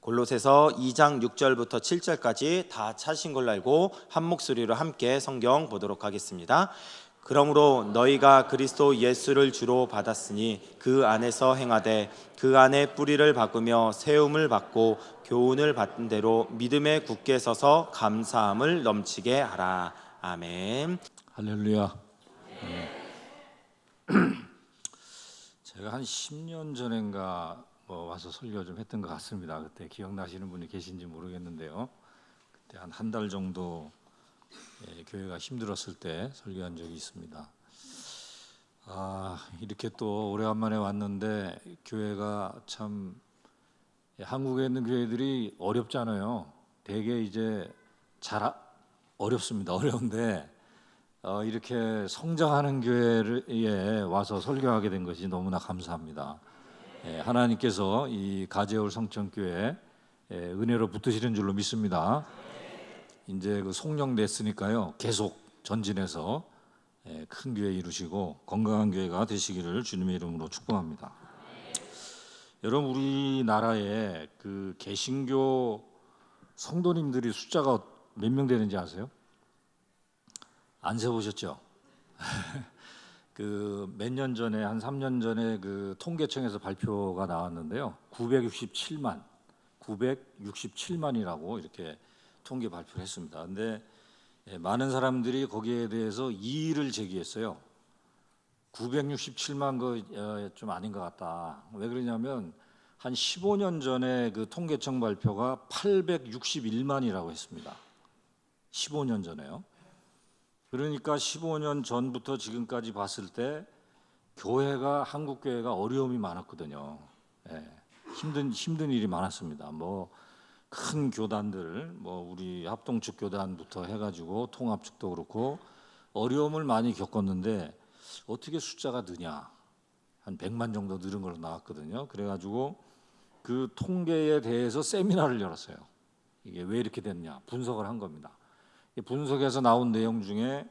골로새서 2장 6절부터 7절까지 다 찾으신 걸로 알고 한 목소리로 함께 성경 보도록 하겠습니다. 그러므로 너희가 그리스도 예수를 주로 받았으니 그 안에서 행하되 그 안에 뿌리를 박으며 세움을 받고 교훈을 받은 대로 믿음에 굳게 서서 감사함을 넘치게 하라. 아멘. 할렐루야. 제가 한 10년 전인가 와서 설교 좀 했던 것 같습니다. 그때 기억나시는 분이 계신지 모르겠는데요. 그때 한 달 정도 교회가 힘들었을 때 설교한 적이 있습니다. 이렇게 또 오래간만에 왔는데 교회가 참 한국에 있는 교회들이 어렵잖아요. 되게 이제 어렵습니다. 어려운데 이렇게 성장하는 교회에 와서 설교하게 된 것이 너무나 감사합니다. 하나님께서 이 가재울 성천교회 은혜로 붙드시는 줄로 믿습니다. 이제 그 송령 냈으니까요, 계속 전진해서 큰 교회 이루시고 건강한 교회가 되시기를 주님의 이름으로 축복합니다. 여러분, 우리나라에 그 개신교 성도님들이 숫자가 몇 명 되는지 아세요? 안 세보셨죠? 그 몇 년 전에, 한 3년 전에 그 통계청에서 발표가 나왔는데요, 967만이라고 이렇게 통계 발표를 했습니다. 근데 많은 사람들이 거기에 대해서 이의를 제기했어요. 967만 좀 아닌 것 같다. 왜 그러냐면 한 15년 전에 그 통계청 발표가 861만이라고 했습니다. 15년 전에요. 그러니까 15년 전부터 지금까지 봤을 때 한국 교회가 어려움이 많았거든요. 힘든 일이 많았습니다. 큰 교단들, 우리 합동측 교단부터 해가지고 통합 측도 그렇고 어려움을 많이 겪었는데 어떻게 숫자가 느냐? 한 100만 정도 늘은 걸로 나왔거든요. 그래가지고 그 통계에 대해서 세미나를 열었어요. 이게 왜 이렇게 됐냐? 분석을 한 겁니다. 분석에서 나온 내용 중에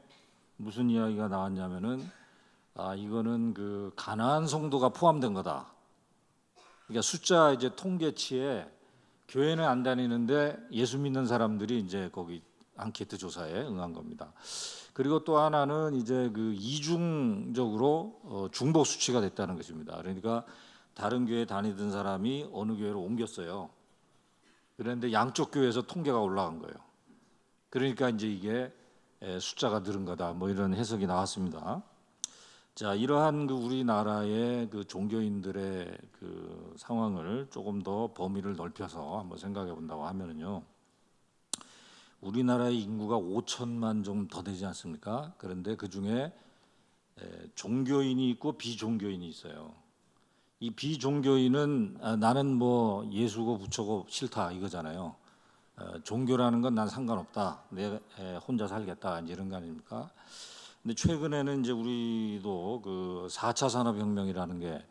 무슨 이야기가 나왔냐면은 이거는 그 가나안 성도가 포함된 거다. 그러니까 숫자 이제 통계치에 교회는 안 다니는데 예수 믿는 사람들이 이제 거기 앙케이트 조사에 응한 겁니다. 그리고 또 하나는 이제 그 이중적으로 중복 수치가 됐다는 것입니다. 그러니까 다른 교회 다니던 사람이 어느 교회로 옮겼어요. 그런데 양쪽 교회에서 통계가 올라간 거예요. 그러니까 이제 이게 숫자가 늘은 거다, 이런 해석이 나왔습니다. 자, 이러한 그 우리나라의 그 종교인들의 그 상황을 조금 더 범위를 넓혀서 한번 생각해 본다고 하면은요, 우리나라의 인구가 5천만 좀 더 되지 않습니까? 그런데 그 중에 종교인이 있고 비종교인이 있어요. 이 비종교인은 나는 예수고 부처고 싫다 이거잖아요. 종교라는 건 난 상관없다, 내 혼자 살겠다, 이런 거 아닙니까? 근데 최근에는 이제 우리도 그 4차 산업혁명이라는 게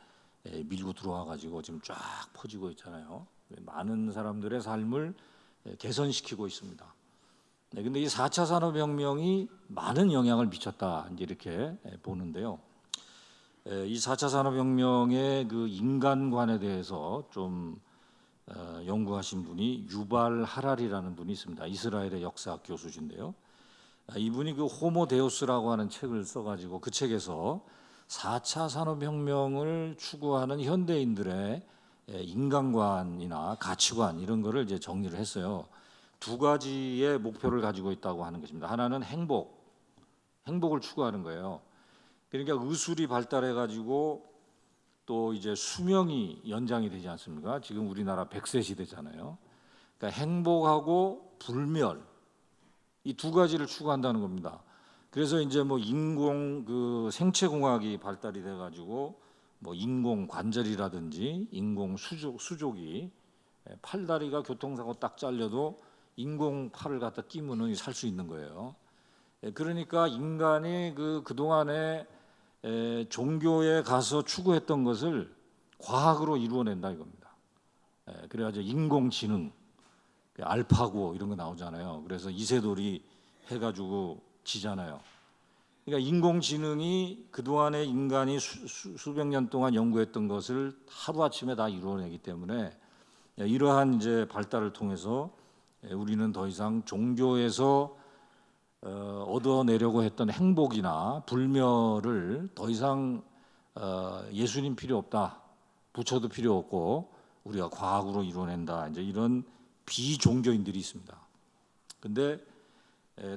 밀고 들어와 가지고 지금 쫙 퍼지고 있잖아요. 많은 사람들의 삶을 개선시키고 있습니다. 근데 이 4차 산업혁명이 많은 영향을 미쳤다, 이제 이렇게 보는데요. 이 4차 산업혁명의 그 인간관에 대해서 좀 연구하신 분이 유발 하라리라는 분이 있습니다. 이스라엘의 역사학 교수신데요. 이분이 그 호모 데우스라고 하는 책을 써가지고 그 책에서 4차 산업혁명을 추구하는 현대인들의 인간관이나 가치관 이런 거를 이제 정리를 했어요. 두 가지의 목표를 가지고 있다고 하는 것입니다. 하나는 행복을 추구하는 거예요. 그러니까 의술이 발달해가지고 또 이제 수명이 연장이 되지 않습니까? 지금 우리나라 100세 시대잖아요. 그러니까 행복하고 불멸, 이 두 가지를 추구한다는 겁니다. 그래서 이제 인공 그 생체공학이 발달이 돼가지고 인공 관절이라든지 인공 수족이 팔다리가 교통사고 딱 잘려도 인공 팔을 갖다 끼면은 살 수 있는 거예요. 그러니까 인간이 그동안에 종교에 가서 추구했던 것을 과학으로 이루어낸다 이겁니다. 그래가지고 인공지능, 알파고 이런 거 나오잖아요. 그래서 이세돌이 해가지고 지잖아요. 그러니까 인공지능이 그동안에 인간이 수백 년 동안 연구했던 것을 하루아침에 다 이루어내기 때문에 이러한 이제 발달을 통해서 우리는 더 이상 종교에서 얻어내려고 했던 행복이나 불멸을 더 이상 예수님 필요 없다, 부처도 필요 없고 우리가 과학으로 이뤄낸다, 이제 이런 비종교인들이 있습니다. 근데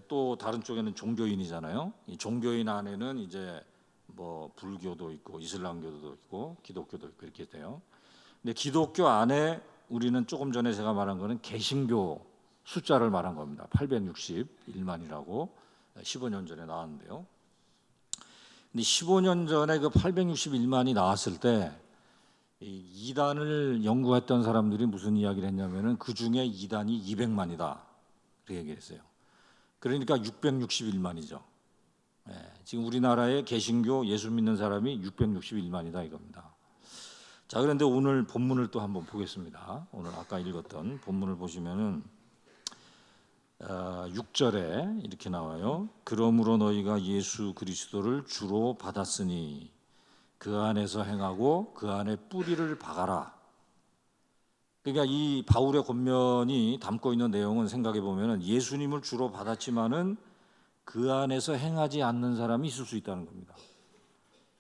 또 다른 쪽에는 종교인이잖아요. 이 종교인 안에는 이제 뭐 불교도 있고 이슬람교도 있고 기독교도 있고 이렇게 돼요. 근데 기독교 안에 우리는 조금 전에 제가 말한 거는 개신교 숫자를 말한 겁니다. 861만이라고 15년 전에 나왔는데요. 근데 15년 전에 그 861만이 나왔을 때 이 이단을 연구했던 사람들이 무슨 이야기를 했냐면은 그 중에 이단이 200만이다 그렇게 얘기했어요. 그러니까 661만이죠. 지금 우리나라에 개신교 예수 믿는 사람이 661만이다 이겁니다. 자, 그런데 오늘 본문을 또 한번 보겠습니다. 오늘 아까 읽었던 본문을 보시면은 6절에 이렇게 나와요. 그러므로 너희가 예수 그리스도를 주로 받았으니 그 안에서 행하고 그 안에 뿌리를 박아라. 그러니까 이 바울의 권면이 담고 있는 내용은 생각해 보면은 예수님을 주로 받았지만은 그 안에서 행하지 않는 사람이 있을 수 있다는 겁니다.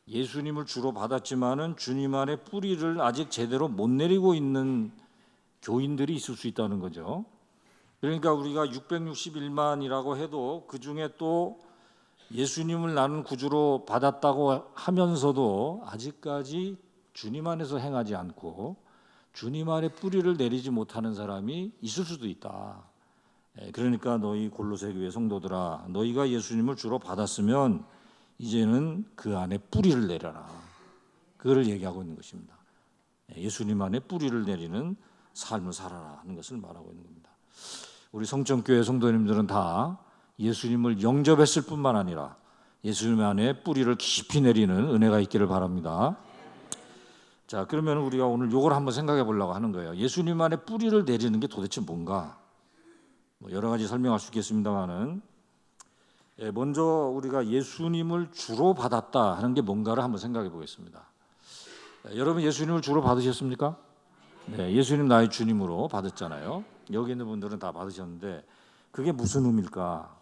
예수님을 주로 받았지만은 주님 안에 뿌리를 아직 제대로 못 내리고 있는 교인들이 있을 수 있다는 거죠. 그러니까 우리가 661만이라고 해도 그 중에 또 예수님을 나는 구주로 받았다고 하면서도 아직까지 주님 안에서 행하지 않고 주님 안에 뿌리를 내리지 못하는 사람이 있을 수도 있다. 그러니까 너희 골로새 교회 성도들아, 너희가 예수님을 주로 받았으면 이제는 그 안에 뿌리를 내려라. 그거를 얘기하고 있는 것입니다. 예수님 안에 뿌리를 내리는 삶을 살아라 하는 것을 말하고 있는 겁니다. 우리 성전교회 성도님들은 다 예수님을 영접했을 뿐만 아니라 예수님 안에 뿌리를 깊이 내리는 은혜가 있기를 바랍니다. 자, 그러면 우리가 오늘 이걸 한번 생각해 보려고 하는 거예요. 예수님 안에 뿌리를 내리는 게 도대체 뭔가? 여러 가지 설명할 수 있겠습니다만은 먼저 우리가 예수님을 주로 받았다 하는 게 뭔가를 한번 생각해 보겠습니다. 여러분 예수님을 주로 받으셨습니까? 네, 예수님 나의 주님으로 받았잖아요. 여기 있는 분들은 다 받으셨는데 그게 무슨 의미일까?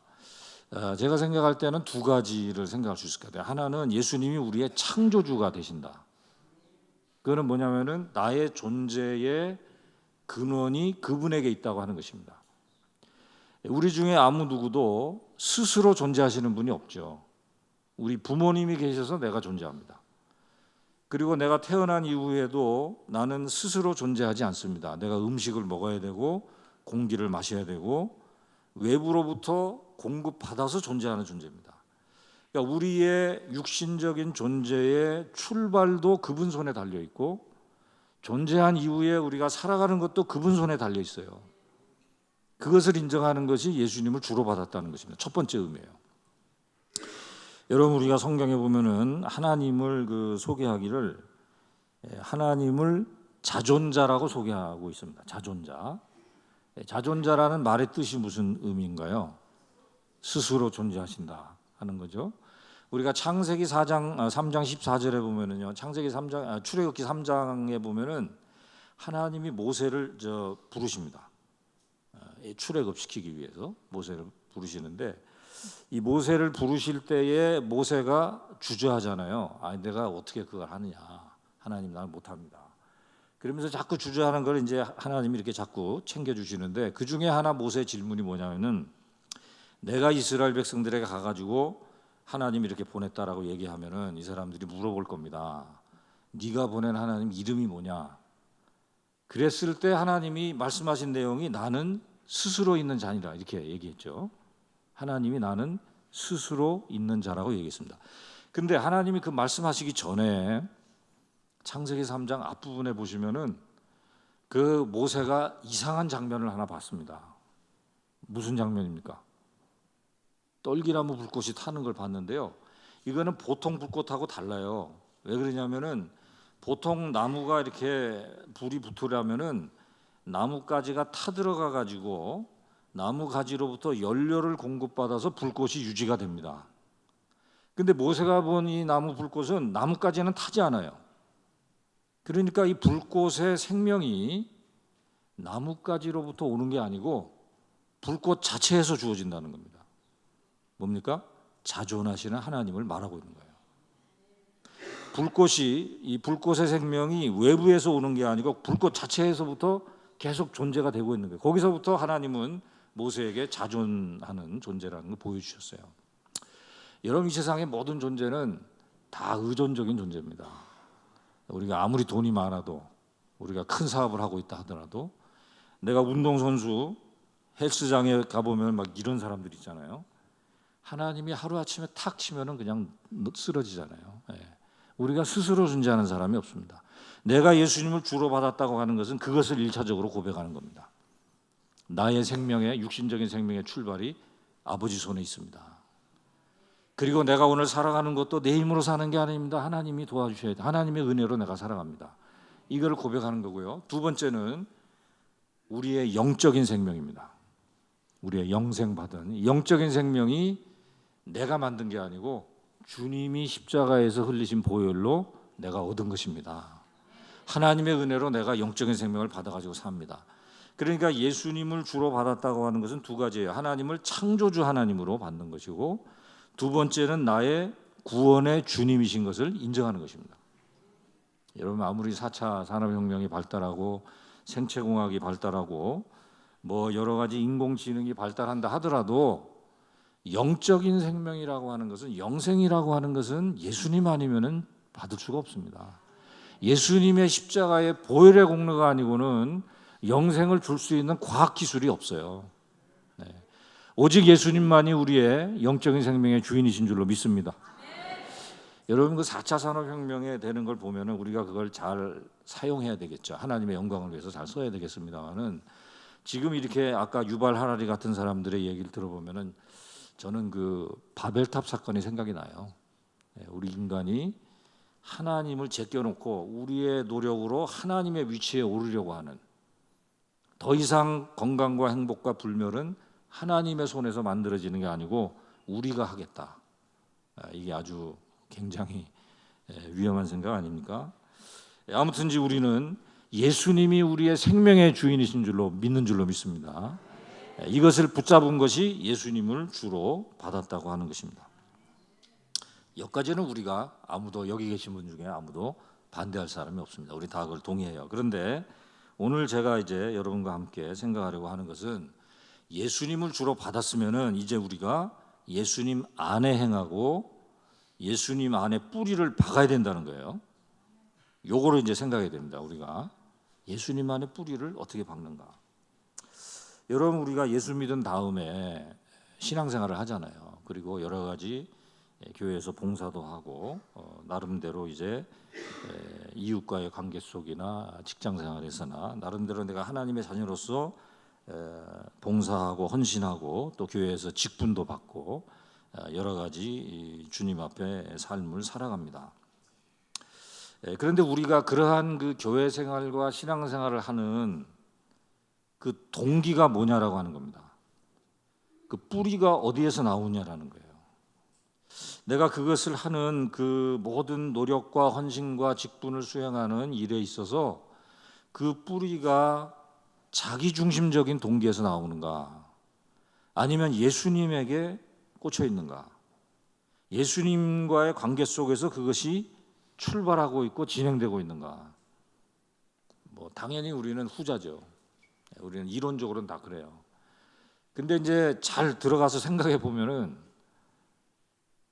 제가 생각할 때는 두 가지를 생각할 수 있을 것 같아요. 하나는 예수님이 우리의 창조주가 되신다. 그거는 뭐냐면은 나의 존재의 근원이 그분에게 있다고 하는 것입니다. 우리 중에 아무 누구도 스스로 존재하시는 분이 없죠. 우리 부모님이 계셔서 내가 존재합니다. 그리고 내가 태어난 이후에도 나는 스스로 존재하지 않습니다. 내가 음식을 먹어야 되고 공기를 마셔야 되고 외부로부터 공급받아서 존재하는 존재입니다. 그러니까 우리의 육신적인 존재의 출발도 그분 손에 달려 있고 존재한 이후에 우리가 살아가는 것도 그분 손에 달려 있어요. 그것을 인정하는 것이 예수님을 주로 받았다는 것입니다. 첫 번째 의미예요. 여러분 우리가 성경에 보면은 하나님을 소개하기를 하나님을 자존자라고 소개하고 있습니다. 자존자. 자존자라는 말의 뜻이 무슨 의미인가요? 스스로 존재하신다 하는 거죠. 우리가 창세기 3장 14절에 보면은요. 창세기 3장 출애굽기 3장에 보면은 하나님이 모세를 부르십니다. 출애굽시키기 위해서 모세를 부르시는데 이 모세를 부르실 때에 모세가 주저하잖아요. 내가 어떻게 그걸 하느냐? 하나님 나는 못합니다. 그러면서 자꾸 주저하는 걸 이제 하나님이 이렇게 자꾸 챙겨주시는데 그 중에 하나 모세의 질문이 뭐냐면은 내가 이스라엘 백성들에게 가가지고 하나님이 이렇게 보냈다라고 얘기하면은 이 사람들이 물어볼 겁니다. 네가 보낸 하나님 이름이 뭐냐? 그랬을 때 하나님이 말씀하신 내용이 나는 스스로 있는 자니라 이렇게 얘기했죠. 하나님이 나는 스스로 있는 자라고 얘기했습니다. 근데 하나님이 그 말씀하시기 전에 창세기 3장 앞부분에 보시면은 그 모세가 이상한 장면을 하나 봤습니다. 무슨 장면입니까? 떨기나무 불꽃이 타는 걸 봤는데요. 이거는 보통 불꽃하고 달라요. 왜 그러냐면은 보통 나무가 이렇게 불이 붙으려면은 나무가지가 타들어가 가지고 나무 가지로부터 연료를 공급받아서 불꽃이 유지가 됩니다. 근데 모세가 본 이 나무 불꽃은 나무가지는 타지 않아요. 그러니까 이 불꽃의 생명이 나뭇가지로부터 오는 게 아니고 불꽃 자체에서 주어진다는 겁니다. 뭡니까? 자존하시는 하나님을 말하고 있는 거예요. 이 불꽃의 생명이 외부에서 오는 게 아니고 불꽃 자체에서부터 계속 존재가 되고 있는 거예요. 거기서부터 하나님은 모세에게 자존하는 존재라는 걸 보여주셨어요. 여러분, 이 세상의 모든 존재는 다 의존적인 존재입니다. 우리가 아무리 돈이 많아도, 우리가 큰 사업을 하고 있다 하더라도, 내가 운동선수 헬스장에 가보면 막 이런 사람들 있잖아요. 하나님이 하루아침에 탁 치면은 그냥 쓰러지잖아요. 우리가 스스로 존재하는 사람이 없습니다. 내가 예수님을 주로 받았다고 하는 것은 그것을 1차적으로 고백하는 겁니다. 나의 생명의, 육신적인 생명의 출발이 아버지 손에 있습니다. 그리고 내가 오늘 살아가는 것도 내 힘으로 사는 게 아닙니다. 하나님이 도와주셔야 돼. 하나님의 은혜로 내가 살아갑니다. 이걸 고백하는 거고요. 두 번째는 우리의 영적인 생명입니다. 우리의 영생받은 영적인 생명이 내가 만든 게 아니고 주님이 십자가에서 흘리신 보혈로 내가 얻은 것입니다. 하나님의 은혜로 내가 영적인 생명을 받아가지고 삽니다. 그러니까 예수님을 주로 받았다고 하는 것은 두 가지예요. 하나님을 창조주 하나님으로 받는 것이고, 두 번째는 나의 구원의 주님이신 것을 인정하는 것입니다. 여러분, 아무리 4차 산업혁명이 발달하고 생체공학이 발달하고 뭐 여러 가지 인공지능이 발달한다 하더라도 영적인 생명이라고 하는 것은, 영생이라고 하는 것은 예수님 아니면은 받을 수가 없습니다. 예수님의 십자가의 보혈의 공로가 아니고는 영생을 줄 수 있는 과학 기술이 없어요. 오직 예수님만이 우리의 영적인 생명의 주인이신 줄로 믿습니다. 여러분, 그 4차 산업혁명에 되는 걸 보면은 우리가 그걸 잘 사용해야 되겠죠. 하나님의 영광을 위해서 잘 써야 되겠습니다만은, 지금 이렇게 아까 유발 하라리 같은 사람들의 얘기를 들어보면은 저는 그 바벨탑 사건이 생각이 나요. 우리 인간이 하나님을 제껴놓고 우리의 노력으로 하나님의 위치에 오르려고 하는, 더 이상 건강과 행복과 불멸은 하나님의 손에서 만들어지는 게 아니고 우리가 하겠다. 이게 아주 굉장히 위험한 생각 아닙니까? 아무튼지 우리는 예수님이 우리의 생명의 주인이신 줄로 믿는 줄로 믿습니다. 이것을 붙잡은 것이 예수님을 주로 받았다고 하는 것입니다. 여기까지는 우리가 아무도, 여기 계신 분 중에 아무도 반대할 사람이 없습니다. 우리 다 그걸 동의해요. 그런데 오늘 제가 이제 여러분과 함께 생각하려고 하는 것은, 예수님을 주로 받았으면은 이제 우리가 예수님 안에 행하고 예수님 안에 뿌리를 박아야 된다는 거예요. 요거를 이제 생각해야 됩니다. 우리가 예수님 안에 뿌리를 어떻게 박는가. 여러분, 우리가 예수 믿은 다음에 신앙생활을 하잖아요. 그리고 여러 가지 교회에서 봉사도 하고 나름대로 이제 이웃과의 관계 속이나 직장생활에서나 나름대로 내가 하나님의 자녀로서 봉사하고 헌신하고 또 교회에서 직분도 받고 여러 가지 주님 앞에 삶을 살아갑니다. 그런데 우리가 그러한 그 교회 생활과 신앙생활을 하는 그 동기가 뭐냐라고 하는 겁니다. 그 뿌리가 어디에서 나오냐라는 거예요. 내가 그것을 하는 그 모든 노력과 헌신과 직분을 수행하는 일에 있어서 그 뿌리가 자기중심적인 동기에서 나오는가, 아니면 예수님에게 꽂혀 있는가, 예수님과의 관계 속에서 그것이 출발하고 있고 진행되고 있는가. 뭐 당연히 우리는 후자죠. 우리는 이론적으로는 다 그래요. 근데 이제 잘 들어가서 생각해 보면은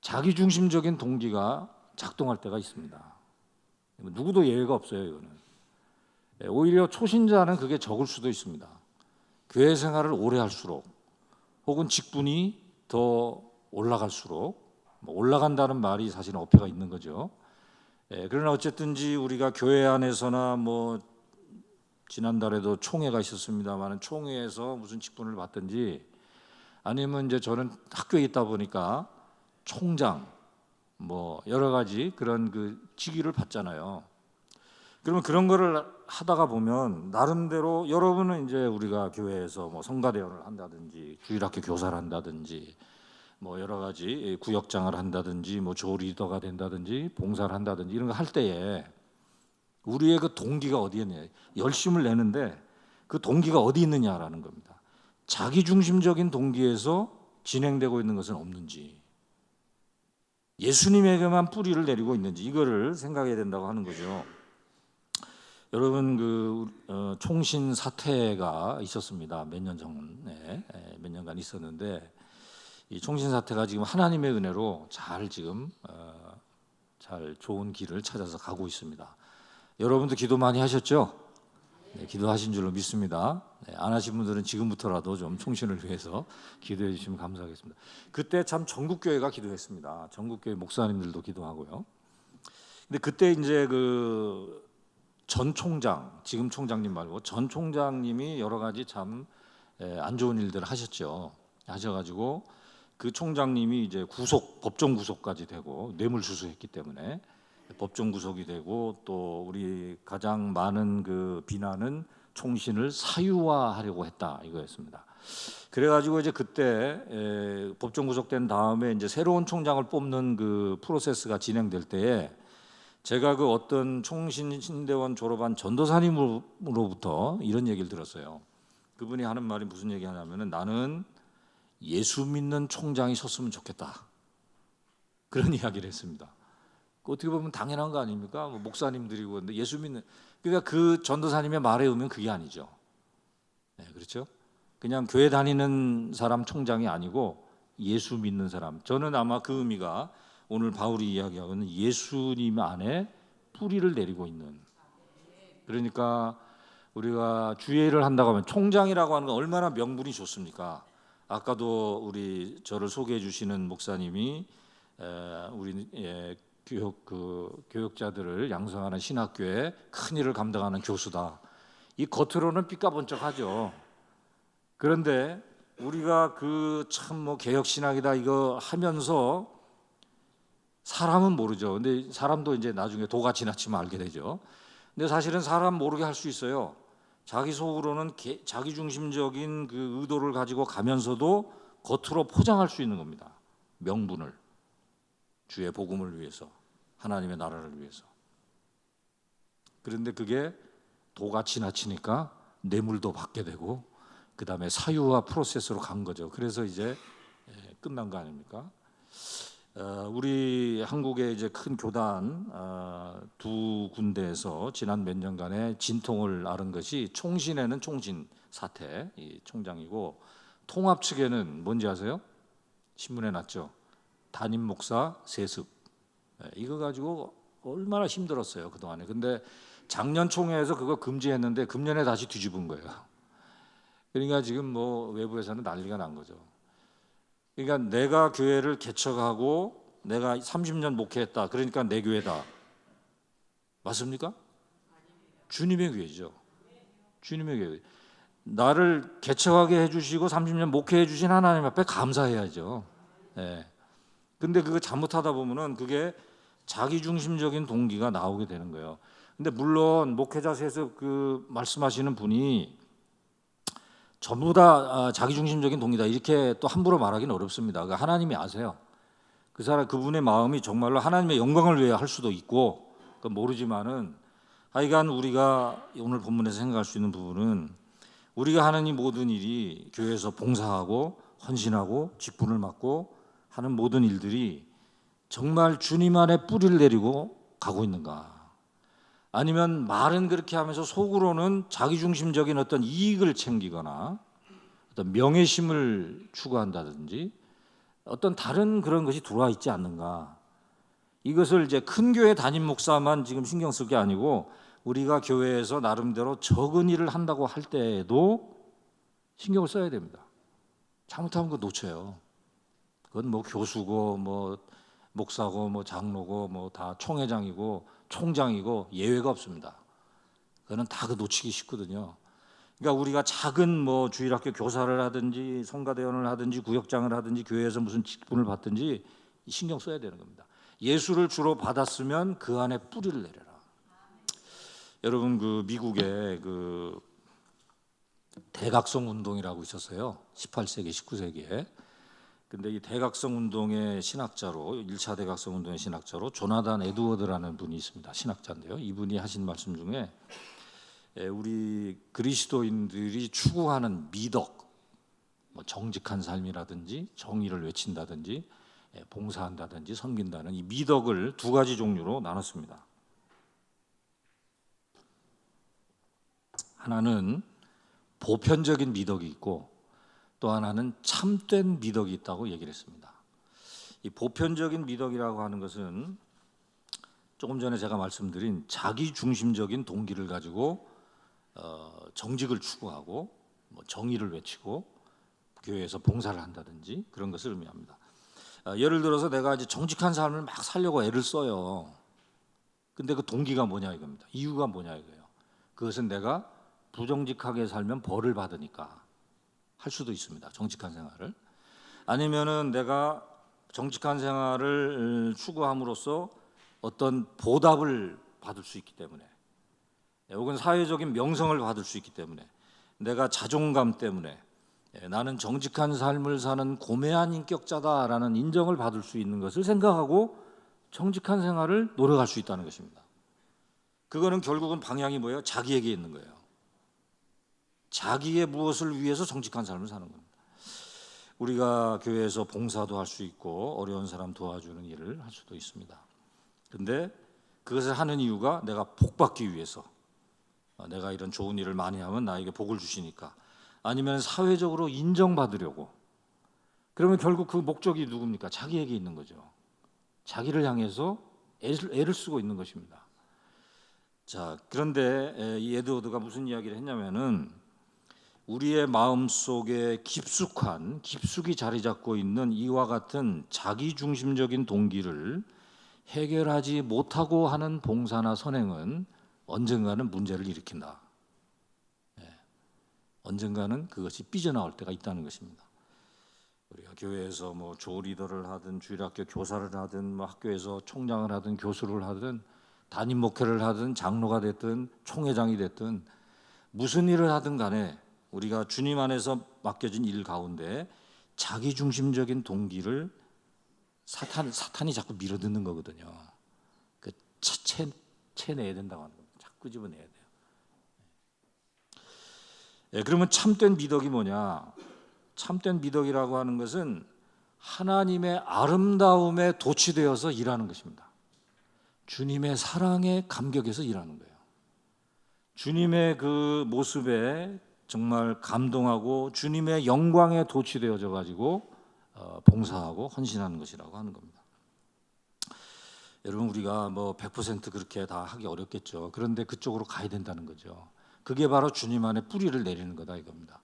자기중심적인 동기가 작동할 때가 있습니다. 누구도 예외가 없어요, 이거는. 오히려 초신자는 그게 적을 수도 있습니다. 교회 생활을 오래 할수록, 혹은 직분이 더 올라갈수록, 올라간다는 말이 사실은 어폐가 있는 거죠. 그러나 어쨌든지 우리가 교회 안에서나 뭐 지난달에도 총회가 있었습니다만, 총회에서 무슨 직분을 받든지, 아니면 이제 저는 학교에 있다 보니까 총장, 뭐 여러 가지 그런 그 직위를 받잖아요. 그러면 그런 거를 하다가 보면 나름대로, 여러분은 이제 우리가 교회에서 뭐 성가대원을 한다든지 주일학교 교사를 한다든지 뭐 여러 가지 구역장을 한다든지 뭐 조리더가 된다든지 봉사를 한다든지 이런 거 할 때에 우리의 그 동기가 어디에 있냐, 열심을 내는데 그 동기가 어디 있느냐라는 겁니다. 자기 중심적인 동기에서 진행되고 있는 것은 없는지, 예수님에게만 뿌리를 내리고 있는지, 이거를 생각해야 된다고 하는 거죠. 여러분, 총신 사태가 있었습니다. 몇 년 전에, 몇 년간 있었는데, 이 총신 사태가 지금 하나님의 은혜로 잘 좋은 길을 찾아서 가고 있습니다. 여러분도 기도 많이 하셨죠? 네, 기도하신 줄로 믿습니다. 네, 안 하신 분들은 지금부터라도 좀 총신을 위해서 기도해 주시면 감사하겠습니다. 그때 참 전국교회가 기도했습니다. 전국교회 목사님들도 기도하고요. 근데 그때 이제 전 총장, 지금 총장님 말고 전 총장님이 여러 가지 참 안 좋은 일들을 하셔가지고 그 총장님이 이제 법정 구속까지 되고, 뇌물수수했기 때문에 법정 구속이 되고, 또 우리 가장 많은 그 비난은 총신을 사유화하려고 했다, 이거였습니다. 그래가지고 이제 그때 법정 구속된 다음에 이제 새로운 총장을 뽑는 그 프로세스가 진행될 때에 제가 그 어떤 총신대원 졸업한 전도사님으로부터 이런 얘기를 들었어요. 그분이 하는 말이 무슨 얘기 하냐면은, 나는 예수 믿는 총장이 섰으면 좋겠다, 그런 이야기를 했습니다. 어떻게 보면 당연한 거 아닙니까? 뭐 목사님들이고. 근데 예수 믿는, 그러니까 그 전도사님의 말에 의하면 그게 아니죠. 네, 그렇죠? 그냥 교회 다니는 사람 총장이 아니고 예수 믿는 사람. 저는 아마 그 의미가 오늘 바울이 이야기하고는 예수님 안에 뿌리를 내리고 있는. 그러니까 우리가 주례를 한다고 하면 총장이라고 하는 건 얼마나 명분이 좋습니까? 아까도 저를 소개해 주시는 목사님이 우리 교육자들을 양성하는 신학교에 큰 일을 감당하는 교수다. 이 겉으로는 삐까번쩍하죠. 그런데 우리가 참 개혁 신학이다 이거 하면서 사람은 모르죠. 근데 사람도 이제 나중에 도가 지나치면 알게 되죠. 근데 사실은 사람 모르게 할 수 있어요. 자기 속으로는 자기 중심적인 그 의도를 가지고 가면서도 겉으로 포장할 수 있는 겁니다. 명분을, 주의 복음을 위해서, 하나님의 나라를 위해서. 그런데 그게 도가 지나치니까 뇌물도 받게 되고, 그 다음에 사유화 프로세스로 간 거죠. 그래서 이제 끝난 거 아닙니까? 우리 한국의 이제 큰 교단 두 군데에서 지난 몇 년간의 진통을 앓은 것이, 총신에는 총신 사태, 이 총장이고, 통합 측에는 뭔지 아세요? 신문에 났죠. 담임 목사 세습. 이거 가지고 얼마나 힘들었어요, 그동안에. 근데 작년 총회에서 그거 금지했는데 금년에 다시 뒤집은 거예요. 그러니까 지금 뭐 외부에서는 난리가 난 거죠. 그러니까 내가 교회를 개척하고 내가 30년 목회했다, 그러니까 내 교회다. 맞습니까? 주님의 교회죠. 주님의 교회. 나를 개척하게 해주시고 30년 목회해 주신 하나님 앞에 감사해야죠. 네. 근데 그거 잘못하다 보면은 그게 자기 중심적인 동기가 나오게 되는 거예요. 근데 물론 목회자세에서 말씀하시는 분이 전부 다 자기 중심적인 동기다, 이렇게 또 함부로 말하기는 어렵습니다. 하나님이 아세요. 그분의 마음이 정말로 하나님의 영광을 위해 할 수도 있고, 모르지만은 하여간 우리가 오늘 본문에서 생각할 수 있는 부분은, 우리가 하는 이 모든 일이 교회에서 봉사하고 헌신하고 직분을 맡고 하는 모든 일들이 정말 주님 안에 뿌리를 내리고 가고 있는가? 아니면 말은 그렇게 하면서 속으로는 자기중심적인 어떤 이익을 챙기거나 어떤 명예심을 추구한다든지 어떤 다른 그런 것이 들어와 있지 않는가? 이것을 이제 큰 교회 담임 목사만 지금 신경 쓸 게 아니고, 우리가 교회에서 나름대로 적은 일을 한다고 할 때에도 신경을 써야 됩니다. 잘못하면 그거 놓쳐요. 그건 뭐 교수고 뭐 목사고 뭐 장로고 뭐 다 총회장이고 총장이고 예외가 없습니다. 그거는 다 놓치기 쉽거든요. 그러니까 우리가 작은 뭐 주일학교 교사를 하든지 성가대원을 하든지 구역장을 하든지 교회에서 무슨 직분을 받든지 신경 써야 되는 겁니다. 예수를 주로 받았으면 그 안에 뿌리를 내려라. 여러분, 미국에 대각성 운동이라고 있었어요. 18세기, 19세기에. 근데 이 대각성 운동의 신학자로, 1차 대각성 운동의 신학자로 조나단 에드워드라는 분이 있습니다. 신학자인데요. 이분이 하신 말씀 중에 우리 그리스도인들이 추구하는 미덕, 뭐 정직한 삶이라든지 정의를 외친다든지 봉사한다든지 섬긴다는 이 미덕을 두 가지 종류로 나눴습니다. 하나는 보편적인 미덕이 있고 또 하나는 참된 미덕이 있다고 얘기를 했습니다. 이 보편적인 미덕이라고 하는 것은 조금 전에 제가 말씀드린 자기 중심적인 동기를 가지고 정직을 추구하고 뭐 정의를 외치고 교회에서 봉사를 한다든지 그런 것을 의미합니다. 예를 들어서 내가 이제 정직한 삶을 막 살려고 애를 써요. 근데 그 동기가 뭐냐 이겁니다. 이유가 뭐냐 이거예요. 그것은 내가 부정직하게 살면 벌을 받으니까 할 수도 있습니다. 정직한 생활을. 아니면은 내가 정직한 생활을 추구함으로써 어떤 보답을 받을 수 있기 때문에, 혹은 사회적인 명성을 받을 수 있기 때문에, 내가 자존감 때문에 나는 정직한 삶을 사는 고매한 인격자다라는 인정을 받을 수 있는 것을 생각하고 정직한 생활을 노력할 수 있다는 것입니다. 그거는 결국은 방향이 뭐예요? 자기에게 있는 거예요. 자기의 무엇을 위해서 정직한 삶을 사는 겁니다. 우리가 교회에서 봉사도 할 수 있고 어려운 사람 도와주는 일을 할 수도 있습니다. 그런데 그것을 하는 이유가 내가 복받기 위해서, 내가 이런 좋은 일을 많이 하면 나에게 복을 주시니까, 아니면 사회적으로 인정받으려고. 그러면 결국 그 목적이 누굽니까? 자기에게 있는 거죠. 자기를 향해서 애를 쓰고 있는 것입니다. 자, 그런데 이 에드워드가 무슨 이야기를 했냐면은 우리의 마음속에 깊숙이 자리 잡고 있는 이와 같은 자기중심적인 동기를 해결하지 못하고 하는 봉사나 선행은 언젠가는 문제를 일으킨다. 언젠가는 그것이 삐져나올 때가 있다는 것입니다. 우리가 교회에서 뭐 조리더를 하든 주일학교 교사를 하든 뭐 학교에서 총장을 하든 교수를 하든 담임 목회를 하든 장로가 됐든 총회장이 됐든 무슨 일을 하든 간에 우리가 주님 안에서 맡겨진 일 가운데 자기중심적인 동기를 사탄이 자꾸 밀어넣는 거거든요. 그 채내야 된다고 하는 겁니다. 자꾸 집어내야 돼요. 그러면 참된 미덕이 뭐냐? 참된 미덕이라고 하는 것은 하나님의 아름다움에 도취되어서 일하는 것입니다. 주님의 사랑에 감격해서 일하는 거예요. 주님의 그 모습에 정말 감동하고 주님의 영광에 도취되어져 가지고 봉사하고 헌신하는 것이라고 하는 겁니다. 여러분, 우리가 뭐 100% 그렇게 다 하기 어렵겠죠. 그런데 그쪽으로 가야 된다는 거죠. 그게 바로 주님 안에 뿌리를 내리는 거다 이겁니다.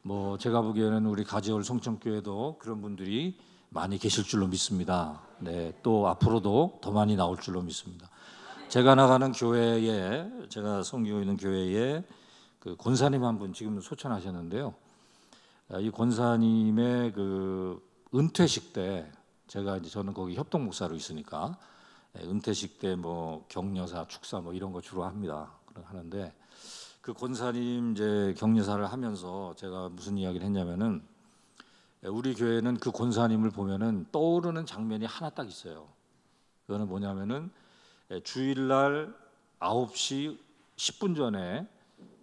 뭐 제가 보기에는 우리 가지올 성천교회도 그런 분들이 많이 계실 줄로 믿습니다. 네, 또 앞으로도 더 많이 나올 줄로 믿습니다. 제가 나가는 교회에, 제가 섬기고 있는 교회에 그 권사님 한 분 지금 소천하셨는데요. 이 권사님의 그 은퇴식 때 저는 거기 협동 목사로 있으니까 은퇴식 때 뭐 격려사, 축사 뭐 이런 거 주로 합니다. 하는데 그 권사님 이제 격려사를 하면서 제가 무슨 이야기를 했냐면은 우리 교회는 그 권사님을 보면은 떠오르는 장면이 하나 딱 있어요. 그거는 뭐냐면은 주일날 9시 10분 전에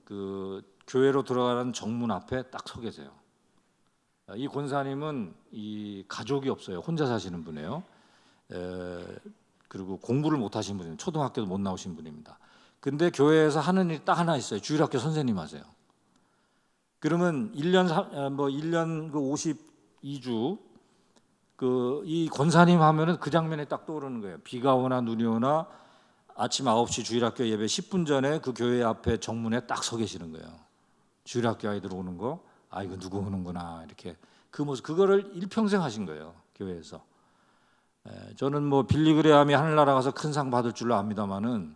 그 교회로 들어가는 정문 앞에 딱 서 계세요. 이 권사님은 이 가족이 없어요. 혼자 사시는 분이에요. 그리고 공부를 못 하신 분이에요. 초등학교도 못 나오신 분입니다. 근데 교회에서 하는 일이 딱 하나 있어요. 주일학교 선생님 하세요. 그러면 1년 그 52주 그 이 권사님 하면은 그 장면이 딱 떠오르는 거예요. 비가 오나 눈이 오나 아침 9시 주일학교 예배 10분 전에 그 교회 앞에 정문에 딱 서 계시는 거예요. 주일학교 아이들 오는 거, 아 이거 누구 오는구나 이렇게 그 모습, 그거를 일평생 하신 거예요. 교회에서. 저는 뭐 빌리그레함이 하늘나라 가서 큰 상 받을 줄로 압니다만은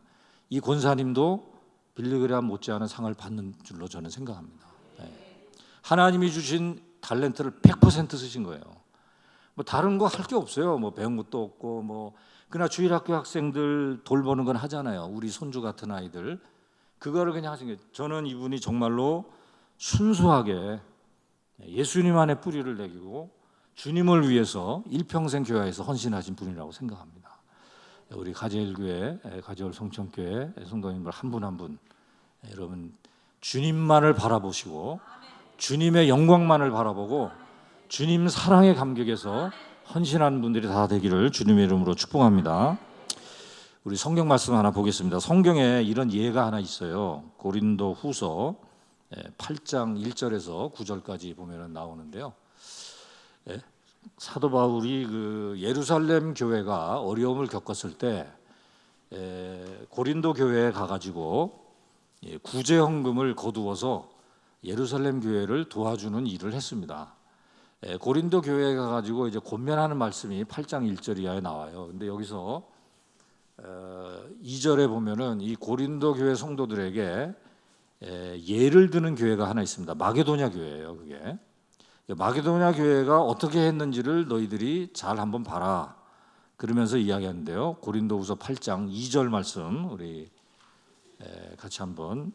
이 권사님도 빌리그레함 못지않은 상을 받는 줄로 저는 생각합니다. 하나님이 주신 탤런트를 100% 쓰신 거예요. 뭐 다른 거 할 게 없어요. 뭐 배운 것도 없고 뭐 그러나 주일학교 학생들 돌보는 건 하잖아요. 우리 손주 같은 아이들 그거를 그냥 하신 거예요. 저는 이분이 정말로 순수하게 예수님 안에 뿌리를 내기고 주님을 위해서 일평생 교회에서 헌신하신 분이라고 생각합니다. 우리 가지올교회, 가지올 성천교회 성도님들 한 분 한 분 여러분 주님만을 바라보시고 주님의 영광만을 바라보고 주님 사랑의 감격에서 헌신하는 분들이 다 되기를 주님의 이름으로 축복합니다. 우리 성경 말씀 하나 보겠습니다. 성경에 이런 예가 하나 있어요. 고린도 후서 8장 1절에서 9절까지 보면 나오는데요. 사도 바울이 그 예루살렘 교회가 어려움을 겪었을 때 고린도 교회에 가가지고 구제 헌금을 거두어서 예루살렘 교회를 도와주는 일을 했습니다. 고린도 교회에 가가지고 이제 권면하는 말씀이 8장 1절 이하에 나와요. 근데 여기서 2절에 보면은 이 고린도 교회 성도들에게 예를 드는 교회가 하나 있습니다. 마게도냐 교회예요. 그게 마게도냐 교회가 어떻게 했는지를 너희들이 잘 한번 봐라. 그러면서 이야기하는데요. 고린도후서 8장 2절 말씀 우리 같이 한번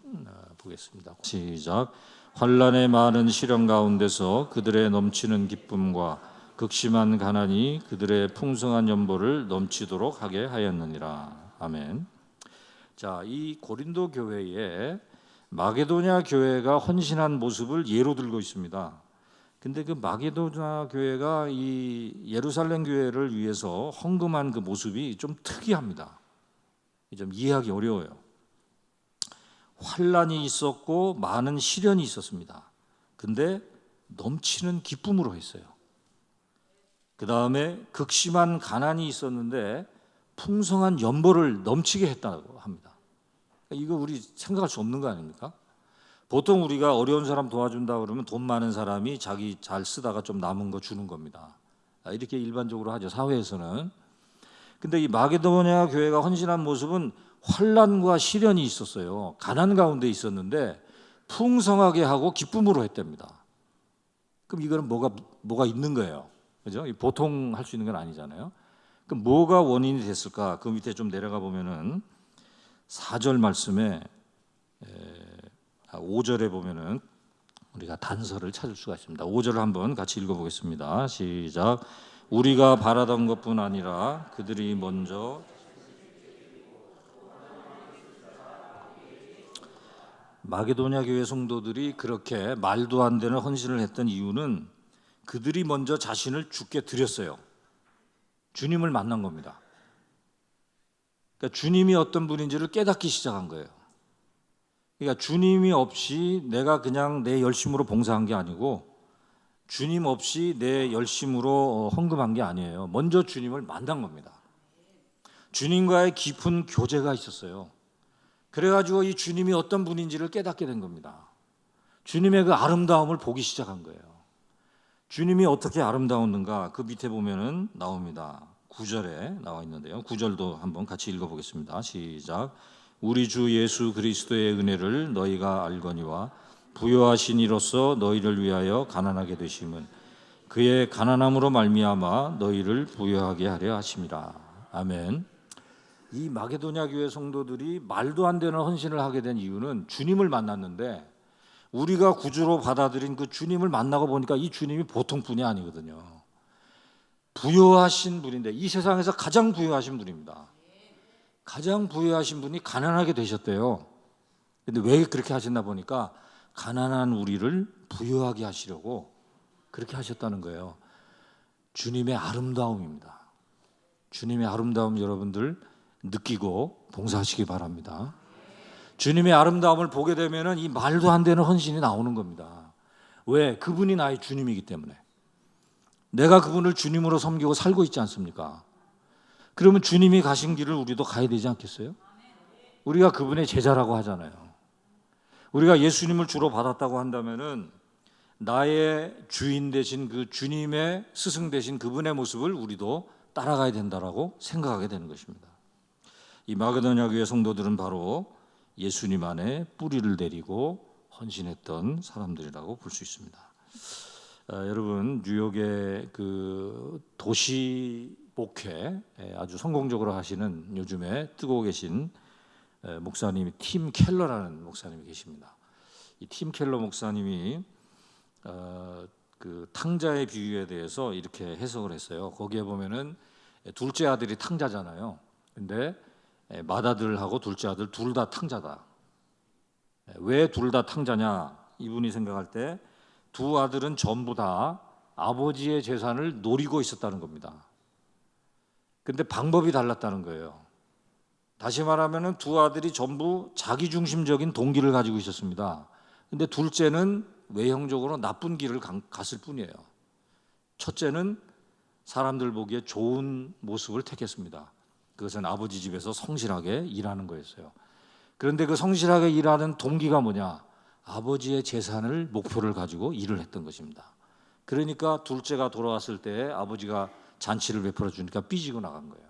보겠습니다. 시작. 환난의 많은 시련 가운데서 그들의 넘치는 기쁨과 극심한 가난이 그들의 풍성한 연보를 넘치도록 하게 하였느니라. 아멘. 자, 이 고린도 교회에 마게도냐 교회가 헌신한 모습을 예로 들고 있습니다. 근데 그 마게도냐 교회가 이 예루살렘 교회를 위해서 헌금한 그 모습이 좀 특이합니다. 좀 이해하기 어려워요. 환난이 있었고 많은 시련이 있었습니다. 근데 넘치는 기쁨으로 했어요. 그 다음에 극심한 가난이 있었는데 풍성한 연보를 넘치게 했다고 합니다. 이거 우리 생각할 수 없는 거 아닙니까? 보통 우리가 어려운 사람 도와준다 그러면 돈 많은 사람이 자기 잘 쓰다가 좀 남은 거 주는 겁니다. 이렇게 일반적으로 하죠, 사회에서는. 근데 이 마게도냐 교회가 헌신한 모습은 환난과 시련이 있었어요. 가난 가운데 있었는데 풍성하게 하고 기쁨으로 했답니다. 그럼 이거는 뭐가 있는 거예요, 그죠? 보통 할 수 있는 건 아니잖아요. 그럼 뭐가 원인이 됐을까? 그 밑에 좀 내려가 보면은 4절 말씀에 5절에 보면은 우리가 단서를 찾을 수가 있습니다. 5절을 한번 같이 읽어보겠습니다. 시작. 우리가 바라던 것뿐 아니라 그들이 먼저 마게도냐 교회 성도들이 그렇게 말도 안 되는 헌신을 했던 이유는 그들이 먼저 자신을 주께 드렸어요. 주님을 만난 겁니다. 그러니까 주님이 어떤 분인지를 깨닫기 시작한 거예요. 그러니까 주님이 없이 내가 그냥 내 열심으로 봉사한 게 아니고 주님 없이 내 열심으로 헌금한 게 아니에요. 먼저 주님을 만난 겁니다. 주님과의 깊은 교제가 있었어요. 그래가지고 이 주님이 어떤 분인지를 깨닫게 된 겁니다. 주님의 그 아름다움을 보기 시작한 거예요. 주님이 어떻게 아름다웠는가 그 밑에 보면은 나옵니다. 9절에 나와 있는데요. 9절도 한번 같이 읽어보겠습니다. 시작. 우리 주 예수 그리스도의 은혜를 너희가 알거니와 부요하신 이로써 너희를 위하여 가난하게 되심은 그의 가난함으로 말미암아 너희를 부요하게 하려 하심이라. 아멘. 이 마게도냐 교회 성도들이 말도 안 되는 헌신을 하게 된 이유는 주님을 만났는데 우리가 구주로 받아들인 그 주님을 만나고 보니까 이 주님이 보통 분이 아니거든요. 부요하신 분인데 이 세상에서 가장 부요하신 분입니다. 가장 부유하신 분이 가난하게 되셨대요. 근데 왜 그렇게 하셨나 보니까 가난한 우리를 부유하게 하시려고 그렇게 하셨다는 거예요. 주님의 아름다움입니다. 주님의 아름다움 여러분들 느끼고 봉사하시기 바랍니다. 주님의 아름다움을 보게 되면 이 말도 안 되는 헌신이 나오는 겁니다. 왜? 그분이 나의 주님이기 때문에. 내가 그분을 주님으로 섬기고 살고 있지 않습니까? 그러면 주님이 가신 길을 우리도 가야 되지 않겠어요? 우리가 그분의 제자라고 하잖아요. 우리가 예수님을 주로 받았다고 한다면은 나의 주인 되신 그 주님의 스승 되신 그분의 모습을 우리도 따라가야 된다라고 생각하게 되는 것입니다. 이 마게도냐 교회 성도들은 바로 예수님 안에 뿌리를 내리고 헌신했던 사람들이라고 볼 수 있습니다. 여러분 뉴욕의 그 도시 목회 아주 성공적으로 하시는 요즘에 뜨고 계신 목사님이 팀 켈러라는 목사님이 계십니다. 이 팀 켈러 목사님이 그 탕자의 비유에 대해서 이렇게 해석을 했어요. 거기에 보면은 둘째 아들이 탕자잖아요. 근데 맏아들하고 둘째 아들 둘 다 탕자다. 왜 둘 다 탕자냐? 이분이 생각할 때 두 아들은 전부 다 아버지의 재산을 노리고 있었다는 겁니다. 근데 방법이 달랐다는 거예요. 다시 말하면 두 아들이 전부 자기중심적인 동기를 가지고 있었습니다. 근데 둘째는 외형적으로 나쁜 길을 갔을 뿐이에요. 첫째는 사람들 보기에 좋은 모습을 택했습니다. 그것은 아버지 집에서 성실하게 일하는 거였어요. 그런데 그 성실하게 일하는 동기가 뭐냐? 아버지의 재산을 목표를 가지고 일을 했던 것입니다. 그러니까 둘째가 돌아왔을 때 아버지가 잔치를 베풀어 주니까 삐지고 나간 거예요.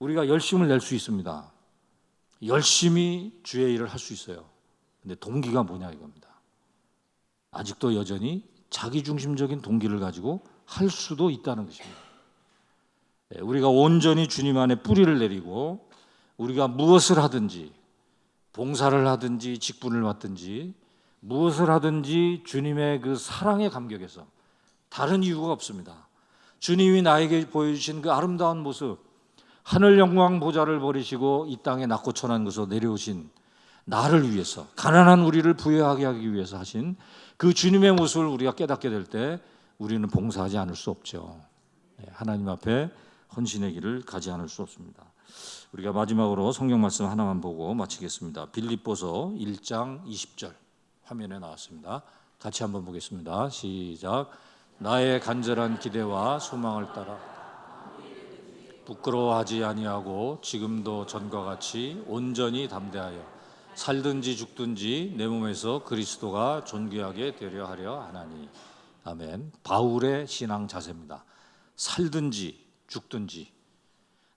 우리가 열심을 낼 수 있습니다. 열심히 주의 일을 할 수 있어요. 근데 동기가 뭐냐 이겁니다. 아직도 여전히 자기중심적인 동기를 가지고 할 수도 있다는 것입니다. 우리가 온전히 주님 안에 뿌리를 내리고 우리가 무엇을 하든지 봉사를 하든지 직분을 맡든지 무엇을 하든지 주님의 그 사랑의 감격에서 다른 이유가 없습니다. 주님이 나에게 보여주신 그 아름다운 모습, 하늘 영광 보좌를 버리시고 이 땅에 낮고 천한 곳으로 내려오신 나를 위해서, 가난한 우리를 부유하게 하기 위해서 하신 그 주님의 모습을 우리가 깨닫게 될 때 우리는 봉사하지 않을 수 없죠. 하나님 앞에 헌신의 길을 가지 않을 수 없습니다. 우리가 마지막으로 성경 말씀 하나만 보고 마치겠습니다. 빌립보서 1장 20절 화면에 나왔습니다. 같이 한번 보겠습니다. 시작. 나의 간절한 기대와 소망을 따라 부끄러워하지 아니하고 지금도 전과 같이 온전히 담대하여 살든지 죽든지 내 몸에서 그리스도가 존귀하게 되려 하려 하나니. 아멘. 바울의 신앙 자세입니다. 살든지 죽든지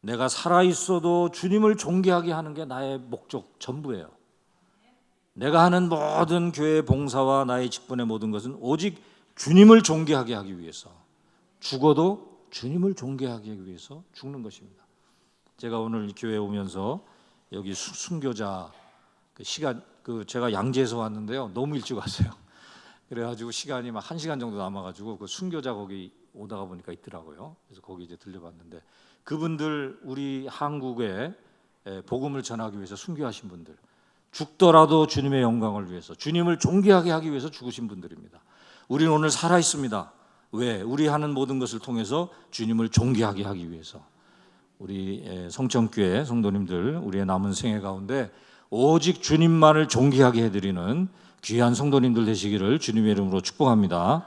내가 살아있어도 주님을 존귀하게 하는 게 나의 목적 전부예요. 내가 하는 모든 교회 봉사와 나의 직분의 모든 것은 오직 주님을 존귀하게 하기 위해서, 죽어도 주님을 존귀하게 하기 위해서 죽는 것입니다. 제가 오늘 교회에 오면서 여기 순교자 시간 제가 양재에서 왔는데요. 너무 일찍 왔어요. 그래가지고 시간이 막 1시간 정도 남아가지고 그 순교자 거기 오다가 보니까 있더라고요. 그래서 거기 이제 들려봤는데 그분들 우리 한국에 복음을 전하기 위해서 순교하신 분들, 죽더라도 주님의 영광을 위해서, 주님을 존귀하게 하기 위해서 죽으신 분들입니다. 우리는 오늘 살아 있습니다. 왜? 우리 하는 모든 것을 통해서 주님을 존귀하게 하기 위해서. 우리 성천교회 성도님들, 우리의 남은 생애 가운데 오직 주님만을 존귀하게 해드리는 귀한 성도님들 되시기를 주님의 이름으로 축복합니다.